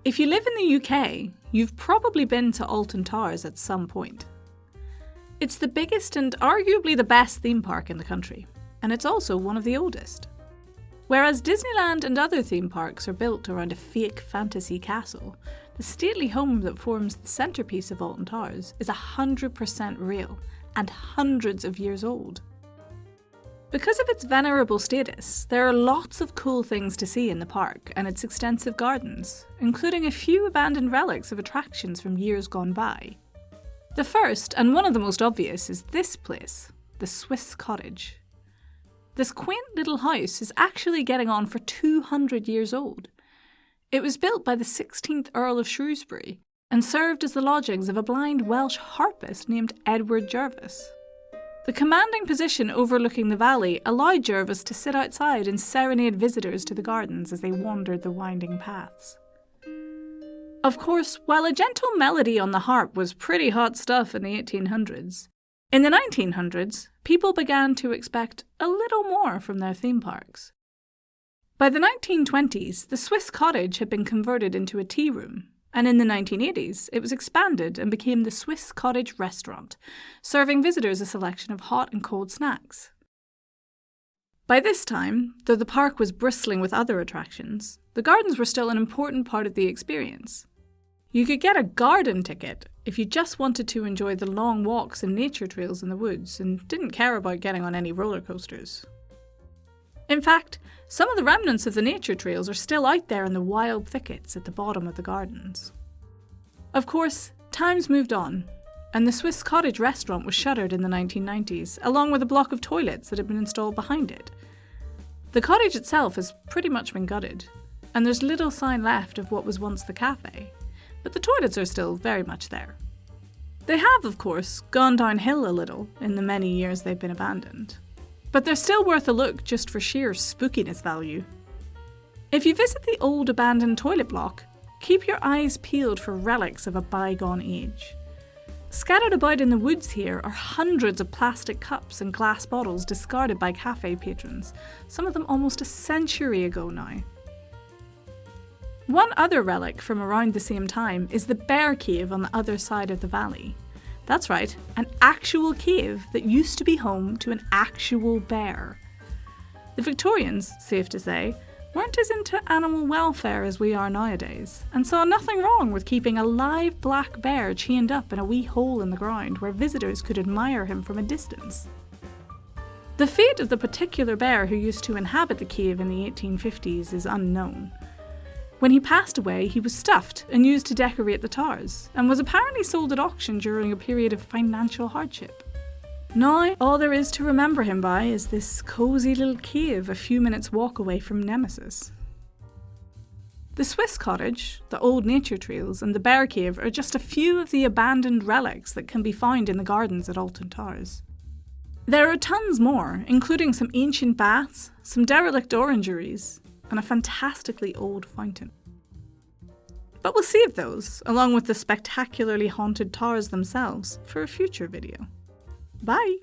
If you live in the UK, you've probably been to Alton Towers at some point. It's the biggest and arguably the best theme park in the country, and it's also one of the oldest. Whereas Disneyland and other theme parks are built around a fake fantasy castle, the stately home that forms the centrepiece of Alton Towers is 100% real and hundreds of years old. Because of its venerable status, there are lots of cool things to see in the park and its extensive gardens, including a few abandoned relics of attractions from years gone by. The first, and one of the most obvious, is this place, the Swiss Cottage. This quaint little house is actually getting on for 200 years old. It was built by the 16th Earl of Shrewsbury and served as the lodgings of a blind Welsh harpist named Edward Jervis. The commanding position overlooking the valley allowed Jervis to sit outside and serenade visitors to the gardens as they wandered the winding paths. Of course, while a gentle melody on the harp was pretty hot stuff in the 1800s, in the 1900s, people began to expect a little more from their theme parks. By the 1920s, the Swiss Cottage had been converted into a tea room, and in the 1980s, it was expanded and became the Swiss Cottage Restaurant, serving visitors a selection of hot and cold snacks. By this time, though the park was bristling with other attractions, the gardens were still an important part of the experience. You could get a garden ticket if you just wanted to enjoy the long walks and nature trails in the woods and didn't care about getting on any roller coasters. In fact, some of the remnants of the nature trails are still out there in the wild thickets at the bottom of the gardens. Of course, times moved on, and the Swiss Cottage restaurant was shuttered in the 1990s, along with a block of toilets that had been installed behind it. The cottage itself has pretty much been gutted, and there's little sign left of what was once the cafe, but the toilets are still very much there. They have, of course, gone downhill a little in the many years they've been abandoned, but they're still worth a look just for sheer spookiness value. If you visit the old abandoned toilet block, keep your eyes peeled for relics of a bygone age. Scattered about in the woods here are hundreds of plastic cups and glass bottles discarded by cafe patrons, some of them almost a century ago now. One other relic from around the same time is the bear cave on the other side of the valley. That's right, an actual cave that used to be home to an actual bear. The Victorians, safe to say, weren't as into animal welfare as we are nowadays, and saw nothing wrong with keeping a live black bear chained up in a wee hole in the ground where visitors could admire him from a distance. The fate of the particular bear who used to inhabit the cave in the 1850s is unknown. When he passed away, he was stuffed and used to decorate the towers, and was apparently sold at auction during a period of financial hardship. Now, all there is to remember him by is this cosy little cave a few minutes' walk away from Nemesis. The Swiss Cottage, the old nature trails, and the bear cave are just a few of the abandoned relics that can be found in the gardens at Alton Towers. There are tons more, including some ancient baths, some derelict orangeries, and a fantastically old fountain. But we'll save those, along with the spectacularly haunted towers themselves, for a future video. Bye!